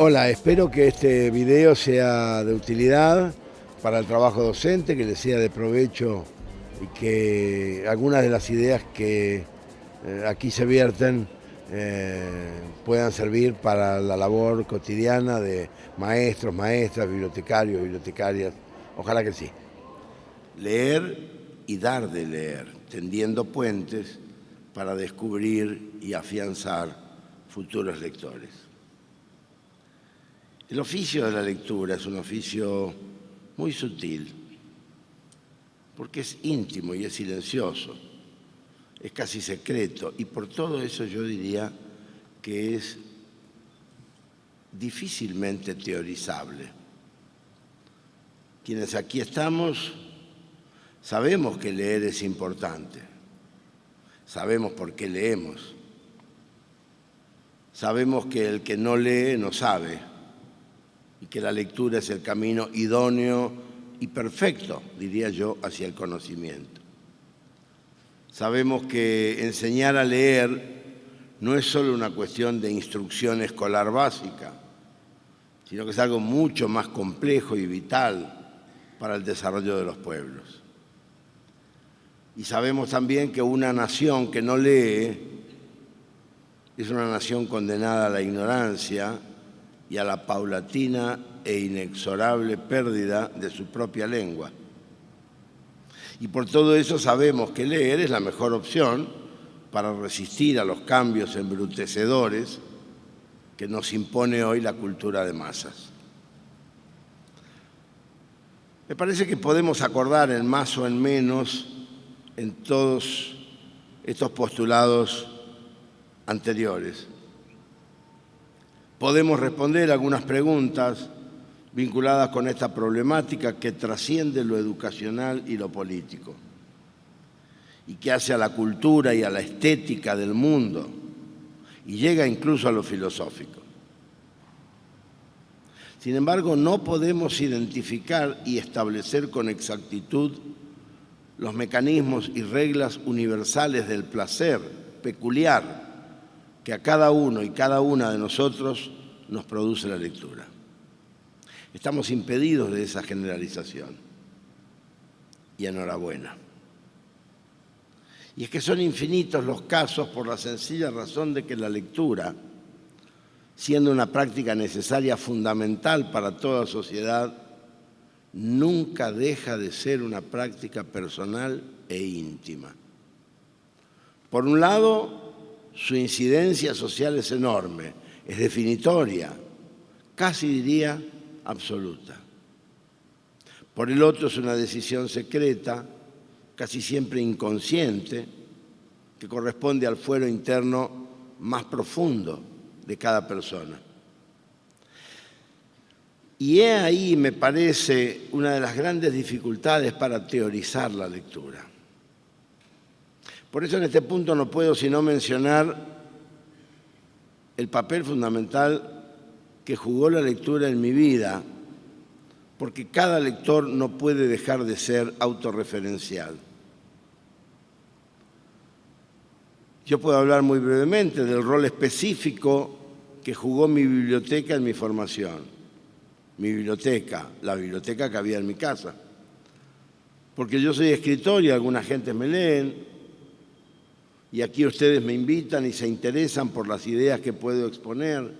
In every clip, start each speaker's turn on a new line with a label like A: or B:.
A: Hola, espero que este video sea de utilidad para el trabajo docente, que les sea de provecho y que algunas de las ideas que aquí se vierten puedan servir para la labor cotidiana de maestros, maestras, bibliotecarios, bibliotecarias. Ojalá que sí. Leer y dar de leer, tendiendo puentes para descubrir y afianzar futuros lectores. El oficio de la lectura es un oficio muy sutil, porque es íntimo y es silencioso, es casi secreto, y por todo eso yo diría que es difícilmente teorizable. Quienes aquí estamos sabemos que leer es importante, sabemos por qué leemos, sabemos que el que no lee no sabe, y que la lectura es el camino idóneo y perfecto, diría yo, hacia el conocimiento. Sabemos que enseñar a leer no es solo una cuestión de instrucción escolar básica, sino que es algo mucho más complejo y vital para el desarrollo de los pueblos. Y sabemos también que una nación que no lee es una nación condenada a la ignorancia y a la paulatina e inexorable pérdida de su propia lengua. Y por todo eso sabemos que leer es la mejor opción para resistir a los cambios embrutecedores que nos impone hoy la cultura de masas. Me parece que podemos acordar en más o en menos en todos estos postulados anteriores. Podemos responder algunas preguntas vinculadas con esta problemática que trasciende lo educacional y lo político y que hace a la cultura y a la estética del mundo y llega incluso a lo filosófico. Sin embargo, no podemos identificar y establecer con exactitud los mecanismos y reglas universales del placer peculiar que a cada uno y cada una de nosotros nos produce la lectura. Estamos impedidos de esa generalización. Y enhorabuena. Y es que son infinitos los casos por la sencilla razón de que la lectura, siendo una práctica necesaria, fundamental para toda sociedad, nunca deja de ser una práctica personal e íntima. Por un lado, su incidencia social es enorme, es definitoria, casi diría absoluta. Por el otro, es una decisión secreta, casi siempre inconsciente, que corresponde al fuero interno más profundo de cada persona. Y he ahí, me parece, una de las grandes dificultades para teorizar la lectura. Por eso en este punto no puedo sino mencionar el papel fundamental que jugó la lectura en mi vida, porque cada lector no puede dejar de ser autorreferencial. Yo puedo hablar muy brevemente del rol específico que jugó mi biblioteca en mi formación. Mi biblioteca, la biblioteca que había en mi casa. Porque yo soy escritor y alguna gente me leen, y aquí ustedes me invitan y se interesan por las ideas que puedo exponer,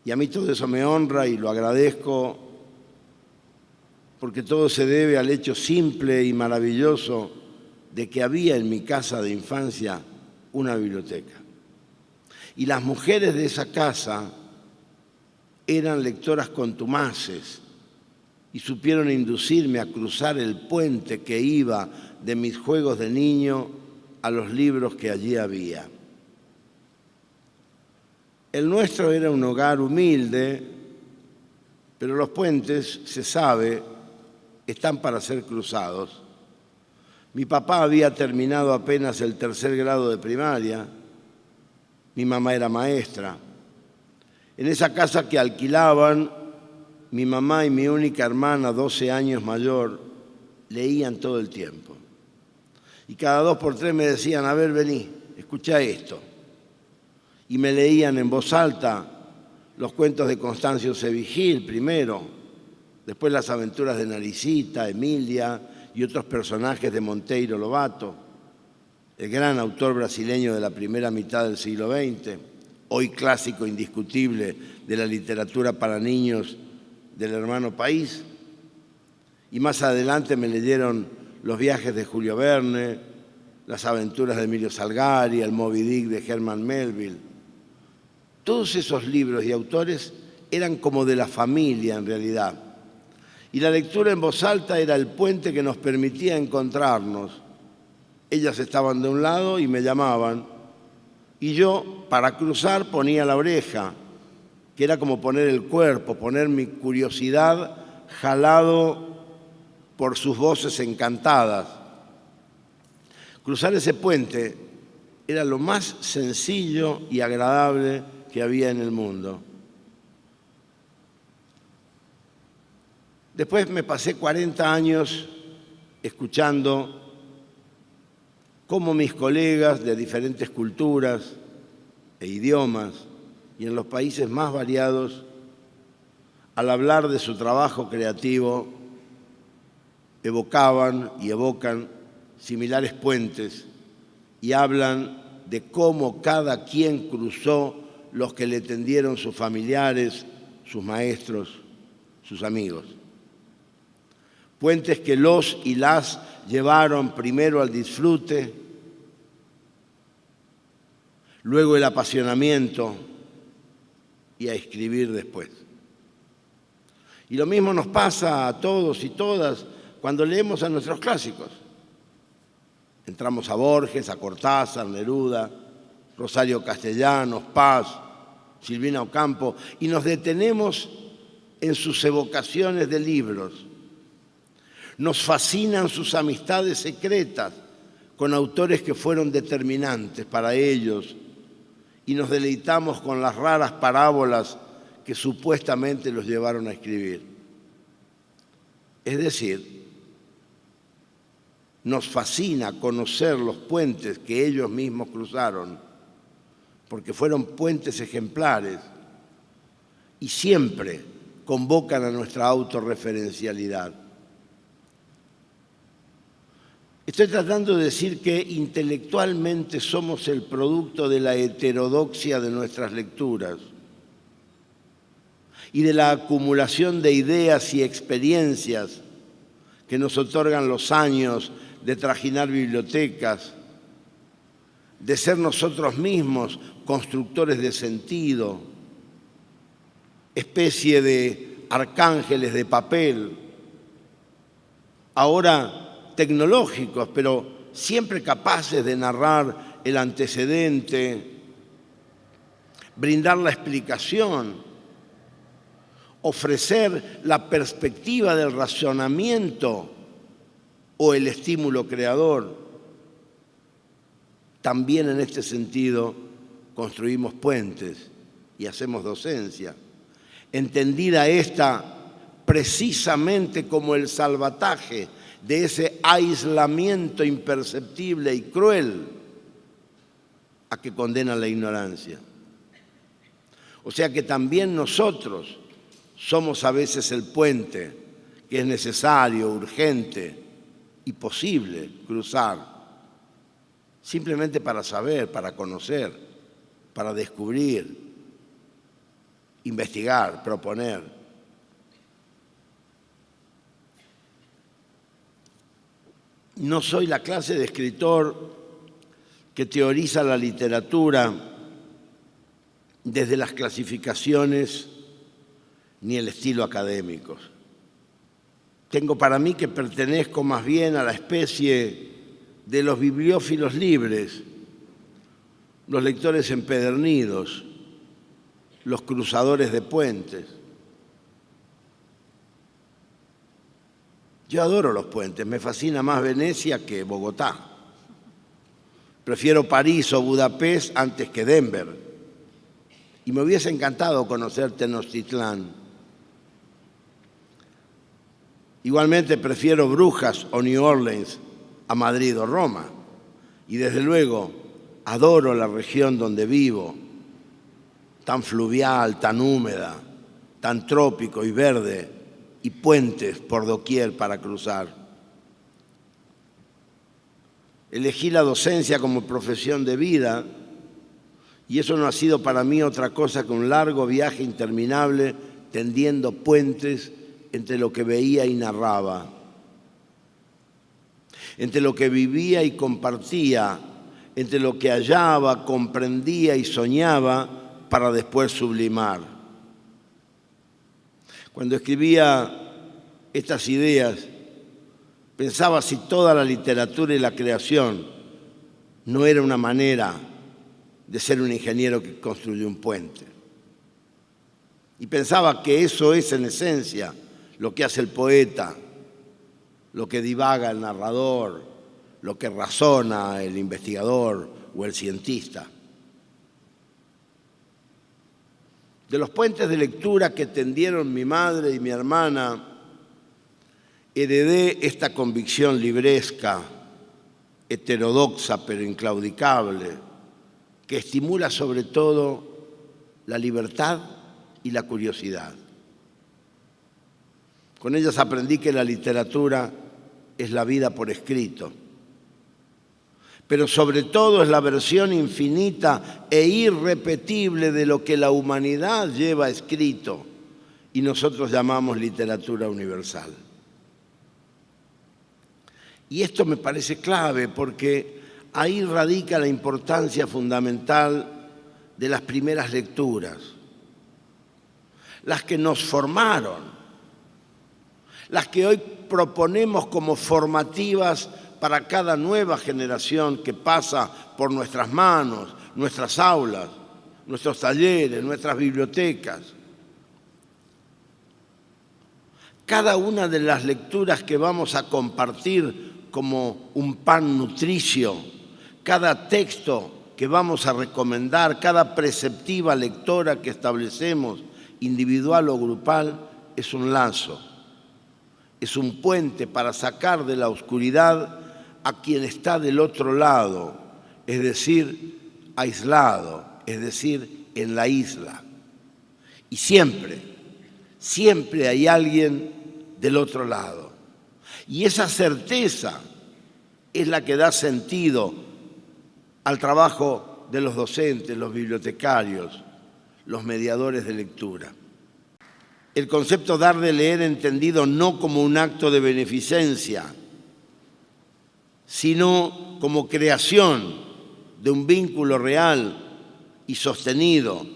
A: y a mí todo eso me honra y lo agradezco, porque todo se debe al hecho simple y maravilloso de que había en mi casa de infancia una biblioteca. Y las mujeres de esa casa eran lectoras contumaces y supieron inducirme a cruzar el puente que iba de mis juegos de niño a los libros que allí había. El nuestro era un hogar humilde, pero los puentes, se sabe, están para ser cruzados. Mi papá había terminado apenas el 3er grado de primaria, mi mamá era maestra. En esa casa que alquilaban, mi mamá y mi única hermana, 12 años mayor, leían todo el tiempo. Y cada 2 por 3 me decían, a ver, vení, escuchá esto. Y me leían en voz alta los cuentos de Constancio Sevigil primero, después las aventuras de Naricita, Emilia y otros personajes de Monteiro Lobato, el gran autor brasileño de la primera mitad del siglo XX, hoy clásico indiscutible de la literatura para niños del hermano país. Y más adelante me leyeron Los viajes de Julio Verne, Las aventuras de Emilio Salgari, El Moby Dick de Herman Melville. Todos esos libros y autores eran como de la familia en realidad. Y la lectura en voz alta era el puente que nos permitía encontrarnos. Ellas estaban de un lado y me llamaban, y yo, para cruzar, ponía la oreja, que era como poner el cuerpo, poner mi curiosidad jalado por sus voces encantadas. Cruzar ese puente era lo más sencillo y agradable que había en el mundo. Después me pasé 40 años escuchando cómo mis colegas de diferentes culturas e idiomas y en los países más variados, al hablar de su trabajo creativo, evocaban y evocan similares puentes y hablan de cómo cada quien cruzó los que le tendieron sus familiares, sus maestros, sus amigos. Puentes que los y las llevaron primero al disfrute, luego el apasionamiento y a escribir después. Y lo mismo nos pasa a todos y todas cuando leemos a nuestros clásicos. Entramos a Borges, a Cortázar, Neruda, Rosario Castellanos, Paz, Silvina Ocampo, y nos detenemos en sus evocaciones de libros. Nos fascinan sus amistades secretas con autores que fueron determinantes para ellos y nos deleitamos con las raras parábolas que supuestamente los llevaron a escribir. Es decir, nos fascina conocer los puentes que ellos mismos cruzaron, porque fueron puentes ejemplares y siempre convocan a nuestra autorreferencialidad. Estoy tratando de decir que intelectualmente somos el producto de la heterodoxia de nuestras lecturas y de la acumulación de ideas y experiencias que nos otorgan los años de trajinar bibliotecas, de ser nosotros mismos constructores de sentido, especie de arcángeles de papel, ahora tecnológicos, pero siempre capaces de narrar el antecedente, brindar la explicación, ofrecer la perspectiva del razonamiento o el estímulo creador. También en este sentido construimos puentes y hacemos docencia, entendida esta precisamente como el salvataje de ese aislamiento imperceptible y cruel a que condena la ignorancia. O sea que también nosotros somos a veces el puente que es necesario, urgente y posible cruzar, simplemente para saber, para conocer, para descubrir, investigar, proponer. No soy la clase de escritor que teoriza la literatura desde las clasificaciones ni el estilo académicos. Tengo para mí que pertenezco más bien a la especie de los bibliófilos libres, los lectores empedernidos, los cruzadores de puentes. Yo adoro los puentes, me fascina más Venecia que Bogotá. Prefiero París o Budapest antes que Denver. Y me hubiese encantado conocer Tenochtitlán. Igualmente prefiero Brujas o New Orleans a Madrid o Roma. Y desde luego adoro la región donde vivo, tan fluvial, tan húmeda, tan trópico y verde, y puentes por doquier para cruzar. Elegí la docencia como profesión de vida y eso no ha sido para mí otra cosa que un largo viaje interminable tendiendo puentes entre lo que veía y narraba, entre lo que vivía y compartía, entre lo que hallaba, comprendía y soñaba para después sublimar. Cuando escribía estas ideas, pensaba si toda la literatura y la creación no era una manera de ser un ingeniero que construye un puente. Y pensaba que eso es en esencia lo que hace el poeta, lo que divaga el narrador, lo que razona el investigador o el cientista. De los puentes de lectura que tendieron mi madre y mi hermana, heredé esta convicción libresca, heterodoxa pero inclaudicable, que estimula sobre todo la libertad y la curiosidad. Con ellas aprendí que la literatura es la vida por escrito, pero sobre todo es la versión infinita e irrepetible de lo que la humanidad lleva escrito y nosotros llamamos literatura universal. Y esto me parece clave porque ahí radica la importancia fundamental de las primeras lecturas, las que nos formaron, las que hoy proponemos como formativas para cada nueva generación que pasa por nuestras manos, nuestras aulas, nuestros talleres, nuestras bibliotecas. Cada una de las lecturas que vamos a compartir como un pan nutricio, cada texto que vamos a recomendar, cada preceptiva lectora que establecemos, individual o grupal, es un lazo, es un puente para sacar de la oscuridad a quien está del otro lado, es decir, aislado, es decir, en la isla. Y siempre, siempre hay alguien del otro lado. Y esa certeza es la que da sentido al trabajo de los docentes, los bibliotecarios, los mediadores de lectura. El concepto dar de leer entendido no como un acto de beneficencia, sino como creación de un vínculo real y sostenido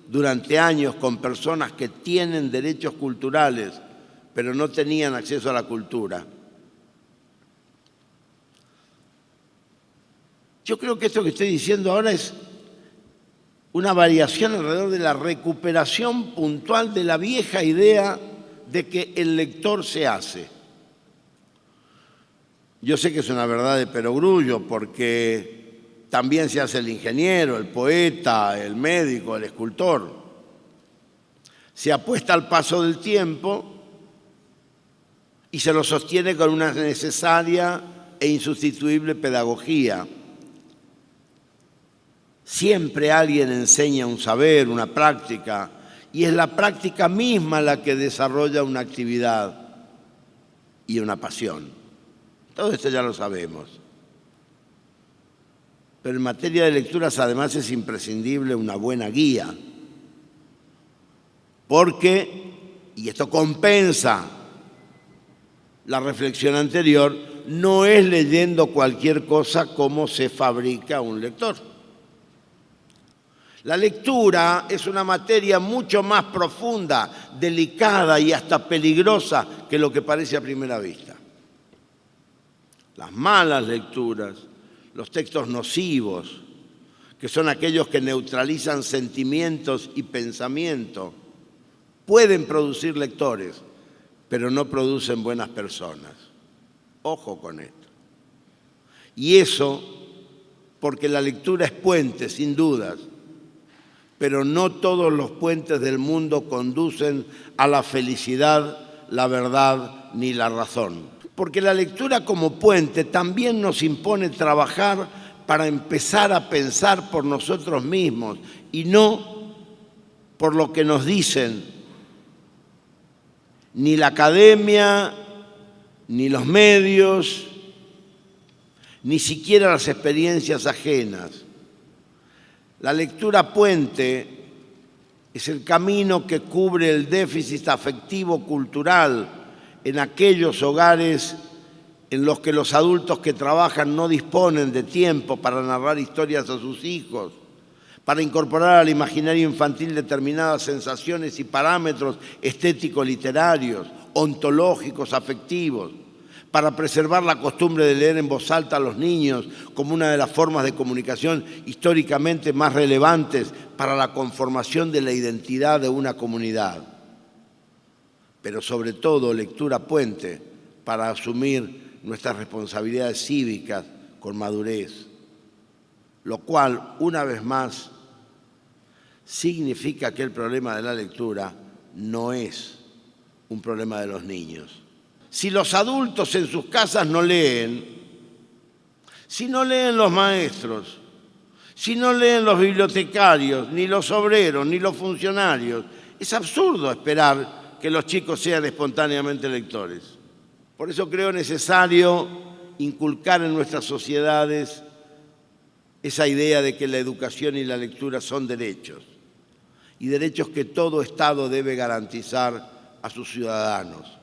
A: durante años con personas que tienen derechos culturales, pero no tenían acceso a la cultura. Yo creo que esto que estoy diciendo ahora es una variación alrededor de la recuperación puntual de la vieja idea de que el lector se hace. Yo sé que es una verdad de perogrullo porque también se hace el ingeniero, el poeta, el médico, el escultor. Se apuesta al paso del tiempo y se lo sostiene con una necesaria e insustituible pedagogía. Siempre alguien enseña un saber, una práctica, y es la práctica misma la que desarrolla una actividad y una pasión. Todo esto ya lo sabemos. Pero en materia de lecturas además es imprescindible una buena guía, porque, y esto compensa la reflexión anterior, no es leyendo cualquier cosa como se fabrica un lector. La lectura es una materia mucho más profunda, delicada y hasta peligrosa que lo que parece a primera vista. Las malas lecturas, los textos nocivos, que son aquellos que neutralizan sentimientos y pensamiento, pueden producir lectores, pero no producen buenas personas. Ojo con esto. Y eso porque la lectura es puente, sin dudas, pero no todos los puentes del mundo conducen a la felicidad, la verdad ni la razón. Porque la lectura como puente también nos impone trabajar para empezar a pensar por nosotros mismos y no por lo que nos dicen ni la academia, ni los medios, ni siquiera las experiencias ajenas. La lectura puente es el camino que cubre el déficit afectivo-cultural en aquellos hogares en los que los adultos que trabajan no disponen de tiempo para narrar historias a sus hijos, para incorporar al imaginario infantil determinadas sensaciones y parámetros estético-literarios, ontológicos, afectivos, para preservar la costumbre de leer en voz alta a los niños como una de las formas de comunicación históricamente más relevantes para la conformación de la identidad de una comunidad. Pero sobre todo lectura puente para asumir nuestras responsabilidades cívicas con madurez, lo cual, una vez más, significa que el problema de la lectura no es un problema de los niños. Si los adultos en sus casas no leen, si no leen los maestros, si no leen los bibliotecarios, ni los obreros, ni los funcionarios, es absurdo esperar que los chicos sean espontáneamente lectores. Por eso creo necesario inculcar en nuestras sociedades esa idea de que la educación y la lectura son derechos, y derechos que todo Estado debe garantizar a sus ciudadanos.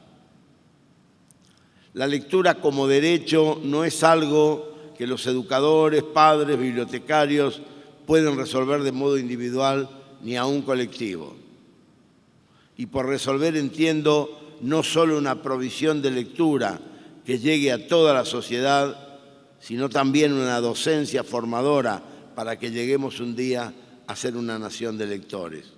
A: La lectura como derecho no es algo que los educadores, padres, bibliotecarios pueden resolver de modo individual ni aún colectivo. Y por resolver entiendo no solo una provisión de lectura que llegue a toda la sociedad, sino también una docencia formadora para que lleguemos un día a ser una nación de lectores.